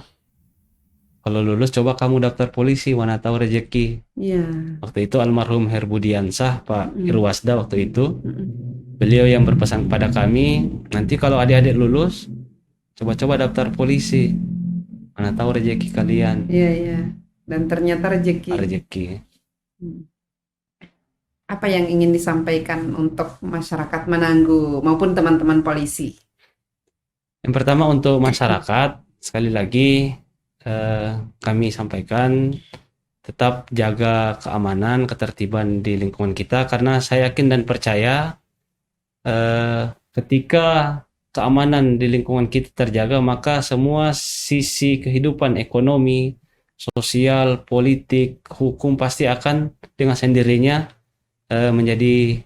Kalau lulus coba kamu daftar polisi, mana tahu rezeki. Iya. Waktu itu almarhum Herbudiansah, Pak Irwasda waktu itu, beliau yang berpesan kepada kami, nanti kalau adik-adik lulus, coba-coba daftar polisi. Mana tahu rezeki kalian. Iya, iya. Dan ternyata rezeki. Apa yang ingin disampaikan untuk masyarakat Mananggu maupun teman-teman polisi? Yang pertama untuk masyarakat, sekali lagi kami sampaikan tetap jaga keamanan, ketertiban di lingkungan kita, karena saya yakin dan percaya ketika keamanan di lingkungan kita terjaga, maka semua sisi kehidupan ekonomi, sosial, politik, hukum pasti akan dengan sendirinya menjadi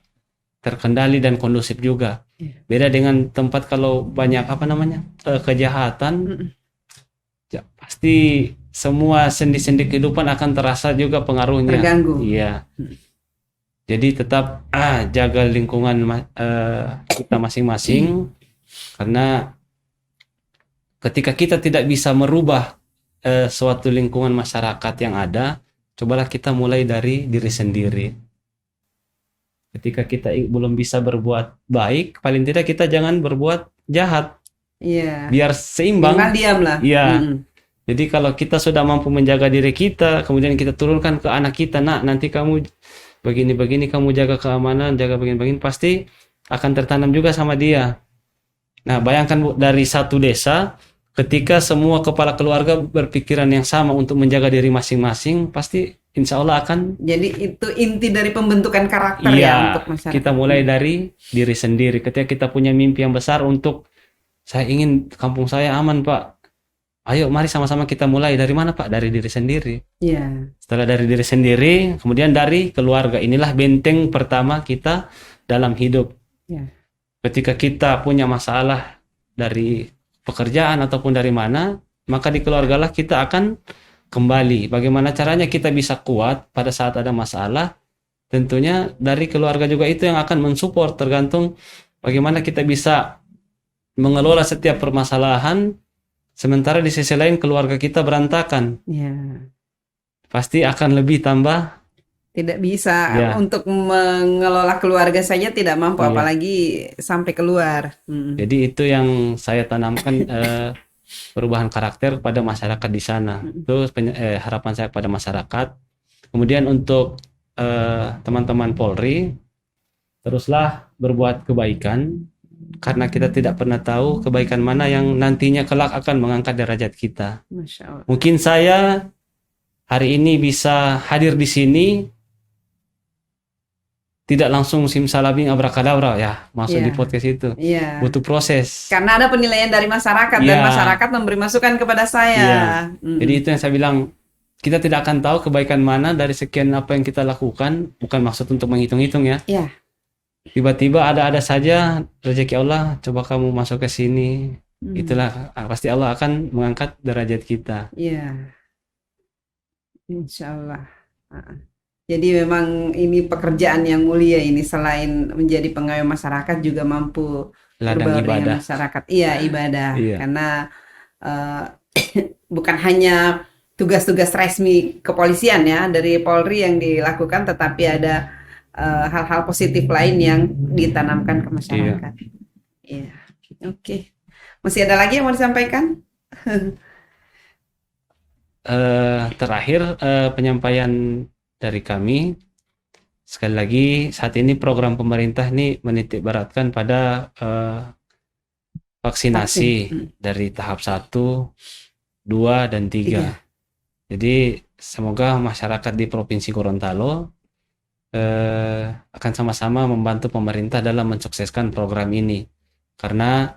terkendali dan kondusif juga. Beda dengan tempat kalau banyak kejahatan, ya, pasti semua sendi-sendi kehidupan akan terasa juga pengaruhnya. Terganggu. Iya. Jadi tetap jaga lingkungan kita masing-masing, karena ketika kita tidak bisa merubah suatu lingkungan masyarakat yang ada, cobalah kita mulai dari diri sendiri. Ketika kita belum bisa berbuat baik, paling tidak kita jangan berbuat jahat. Iya. Biar seimbang. Minimal diam lah. Iya. Mm-mm. Jadi kalau kita sudah mampu menjaga diri kita, kemudian kita turunkan ke anak kita, nak, nanti kamu begini-begini, kamu jaga keamanan, jaga begini-begini, pasti akan tertanam juga sama dia. Nah, bayangkan Bu, dari satu desa, ketika semua kepala keluarga berpikiran yang sama untuk menjaga diri masing-masing, pasti insya Allah akan. Jadi itu inti dari pembentukan karakter Iya, ya untuk masyarakat. kita mulai dari diri sendiri. Ketika kita punya mimpi yang besar untuk, saya ingin kampung saya aman, Pak. Ayo, mari sama-sama kita mulai. Dari mana, Pak? Dari diri sendiri. Iya. Setelah dari diri sendiri, kemudian dari keluarga. Inilah benteng pertama kita dalam hidup. Iya. Ketika kita punya masalah dari pekerjaan ataupun dari mana, maka di keluargalah kita akan kembali. Bagaimana caranya kita bisa kuat pada saat ada masalah? Tentunya dari keluarga juga itu yang akan mensupport, tergantung bagaimana kita bisa mengelola setiap permasalahan, sementara di sisi lain keluarga kita berantakan. Iya. Pasti akan lebih tambah. Tidak bisa Ya. untuk mengelola keluarga saja tidak mampu, Iya. apalagi sampai keluar. Jadi itu yang saya tanamkan, perubahan karakter pada masyarakat di sana. Itu harapan saya pada masyarakat. Kemudian untuk teman-teman Polri, teruslah berbuat kebaikan, karena kita tidak pernah tahu kebaikan mana yang nantinya kelak akan mengangkat derajat kita. Masya Allah. Mungkin saya hari ini bisa hadir di sini tidak langsung simsalabim abrakadabra ya, masuk Iya. di podcast itu. Iya. Butuh proses. Karena ada penilaian dari masyarakat dan Iya. masyarakat memberi masukan kepada saya. Iya. Jadi itu yang saya bilang, kita tidak akan tahu kebaikan mana dari sekian apa yang kita lakukan, bukan maksud untuk menghitung-hitung ya. Iya. Tiba-tiba ada saja rezeki Allah, coba kamu masuk ke sini. Itulah pasti Allah akan mengangkat derajat kita. Iya. Insya Allah. Jadi memang ini pekerjaan yang mulia ini, selain menjadi pengayom masyarakat juga mampu Ladang berbaur dengan ibadah. masyarakat. Iya, ibadah. Iya. Karena bukan hanya tugas-tugas resmi kepolisian ya dari Polri yang dilakukan, tetapi ada hal-hal positif lain yang ditanamkan ke masyarakat. Iya. Oke. Masih ada lagi yang mau disampaikan? Terakhir penyampaian dari kami, sekali lagi saat ini program pemerintah ini menitik beratkan pada vaksinasi dari tahap 1, 2, dan 3. Jadi semoga masyarakat di Provinsi Gorontalo akan sama-sama membantu pemerintah dalam mensukseskan program ini, karena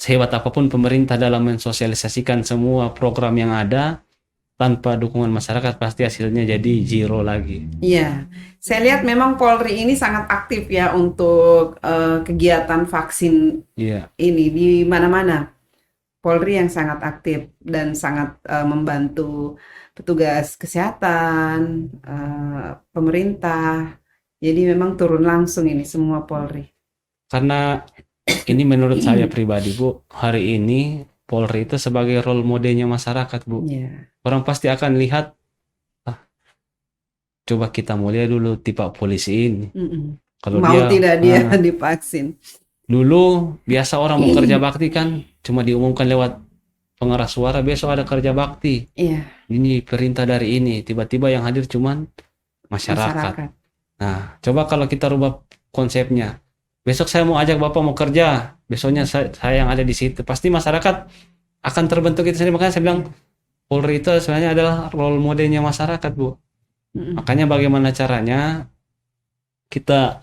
sehebat apapun pemerintah dalam mensosialisasikan semua program yang ada, tanpa dukungan masyarakat pasti hasilnya jadi zero lagi. Iya, saya lihat memang Polri ini sangat aktif ya untuk kegiatan vaksin ini di mana-mana. Polri yang sangat aktif dan sangat membantu petugas kesehatan, pemerintah. Jadi memang turun langsung ini semua Polri. Karena ini menurut saya pribadi, Bu, hari ini Polri itu sebagai role modelnya masyarakat, Bu. Yeah. Orang pasti akan lihat, coba kita mulia dulu tipe polisi ini. Kalau mau tidak dia divaksin. Dulu biasa orang mau kerja bakti kan cuma diumumkan lewat pengeras suara, besok ada kerja bakti. Iya. Ini perintah dari ini, tiba-tiba yang hadir cuman masyarakat. Nah, coba kalau kita rubah konsepnya. Besok saya mau ajak Bapak mau kerja, besoknya saya yang ada di situ. Pasti masyarakat akan terbentuk itu sendiri. Makanya saya bilang Polri itu sebenarnya adalah role modelnya masyarakat, Bu. Makanya bagaimana caranya kita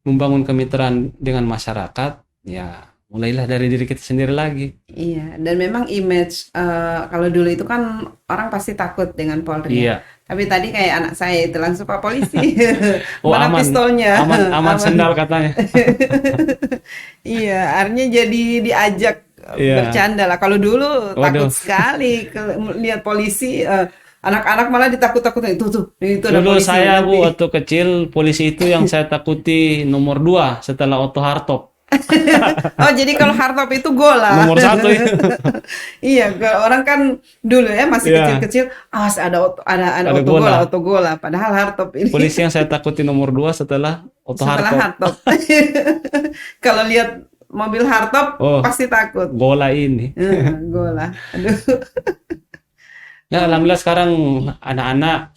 membangun kemitraan dengan masyarakat, ya mulailah dari diri kita sendiri lagi. Iya, dan memang image kalau dulu itu kan orang pasti takut dengan Polri. Iya. Tapi tadi kayak anak saya itu langsung Pak Polisi, aman, mana pistolnya? Aman sendal katanya. Iya, artinya jadi diajak bercanda lah. Kalau dulu takut sekali lihat polisi. Anak-anak malah ditakut-takutin itu ada dulu polisi. Saya Bu waktu kecil polisi itu yang saya takuti nomor 2 setelah Otto Hartop. Oh, jadi kalau hardtop itu gola. Nomor satu ya. Iya, orang kan dulu ya masih Iya, kecil-kecil, ada ada gola. otogola. Padahal hardtop ini Polisi yang saya takuti nomor 2 setelah Oto setelah Hartop. hardtop. Kalau lihat mobil hardtop Oh, pasti takut. gola ini. Gola. Aduh. Ya, alhamdulillah sekarang anak-anak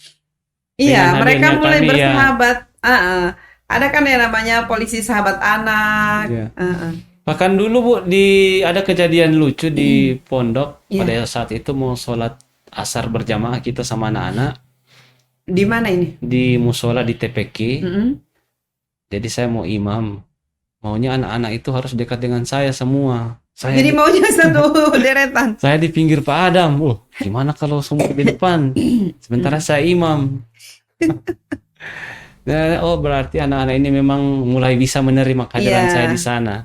dengan Iya, mereka hadirnya mulai kami ya. bersahabat. Ada kan yang namanya polisi sahabat anak. Ya. Bahkan dulu Bu ada kejadian lucu di pondok Iya. pada saat itu mau sholat asar berjamaah kita sama anak-anak Di mana ini? di musola di TPQ. Mm-mm. Jadi saya mau imam. Maunya anak-anak itu harus dekat dengan saya semua. Jadi maunya satu deretan. Saya di pinggir Pak Adam. Gimana kalau semua di depan? Sementara saya imam. Nah, berarti anak-anak ini memang mulai bisa menerima kehadiran Iya. saya di sana.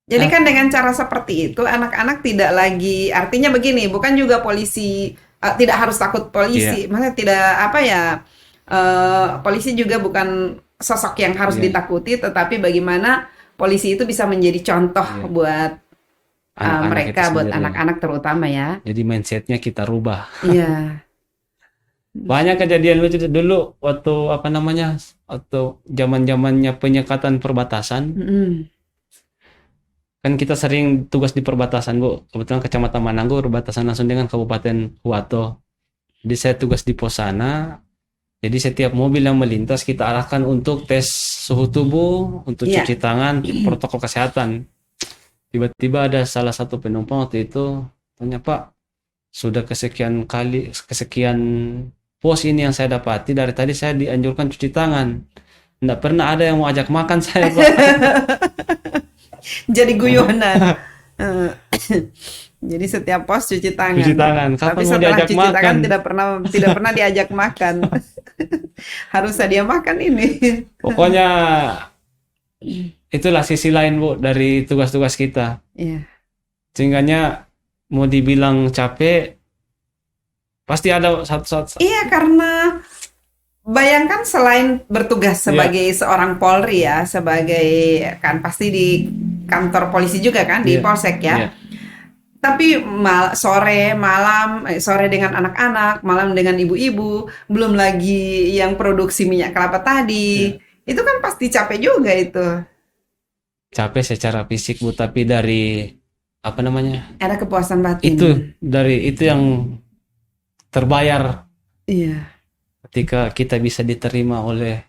Jadi kan dengan cara seperti itu anak-anak tidak lagi, artinya begini, bukan juga polisi tidak harus takut polisi, maksudnya tidak apa ya, polisi juga bukan sosok yang harus Iya. ditakuti, tetapi bagaimana polisi itu bisa menjadi contoh Iya. buat Anak-anak mereka, itu buat sendiri. anak-anak terutama ya. Jadi mindsetnya kita rubah. Iya. Banyak kejadian lucu dulu waktu waktu zaman-zamannya penyekatan perbatasan. Mm-mm. Kan kita sering tugas di perbatasan, Bu. Kebetulan Kecamatan Mananggo berbatasan langsung dengan Kabupaten Huato. Jadi saya tugas di pos sana. Jadi setiap mobil yang melintas kita arahkan untuk tes suhu tubuh, untuk Iya. cuci tangan, protokol kesehatan. Tiba-tiba ada salah satu penumpang waktu itu tanya, "Pak, sudah kesekian pos ini yang saya dapati, dari tadi saya dianjurkan cuci tangan. Nggak pernah ada yang mau ajak makan saya, Pak." Jadi guyonan. Eh, Jadi setiap pos cuci tangan. Cuci tangan. Kapan Tapi mau setelah diajak cuci makan? tangan tidak pernah diajak makan. Harus dia makan ini. Pokoknya itulah sisi lain, Bu, dari tugas-tugas kita. Iya. Sehingganya mau dibilang capek, pasti ada satu. Iya, karena bayangkan selain bertugas sebagai seorang Polri ya, sebagai kan pasti di kantor polisi juga kan, di Iya. Polsek ya. Iya. Tapi sore dengan anak-anak, malam dengan ibu-ibu, belum lagi yang produksi minyak kelapa tadi. Itu kan pasti capek juga itu. Capek secara fisik, Bu, tapi dari Ada kepuasan batin. itu yang terbayar Iya, ketika kita bisa diterima oleh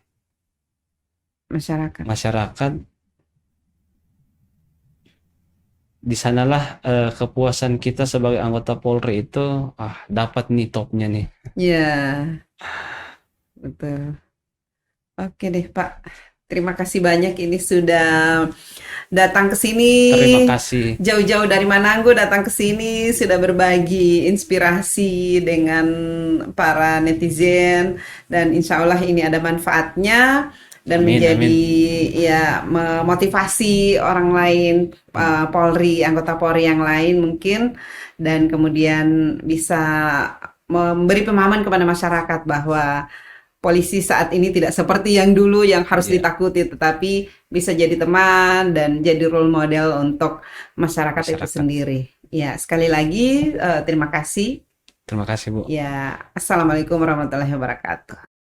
masyarakat. Di sanalah kepuasan kita sebagai anggota Polri itu dapat nih topnya nih. Iya, betul. Oke deh Pak, terima kasih banyak ini sudah datang ke sini. Terima kasih. Jauh-jauh dari Mananggo datang ke sini sudah berbagi inspirasi dengan para netizen dan insya Allah ini ada manfaatnya dan Amin, menjadi ya memotivasi orang lain, Polri, anggota Polri yang lain mungkin, dan kemudian bisa memberi pemahaman kepada masyarakat bahwa polisi saat ini tidak seperti yang dulu yang harus ditakuti, tetapi bisa jadi teman dan jadi role model untuk masyarakat itu sendiri. Ya, sekali lagi terima kasih. Terima kasih, Bu. Ya, assalamualaikum warahmatullahi wabarakatuh.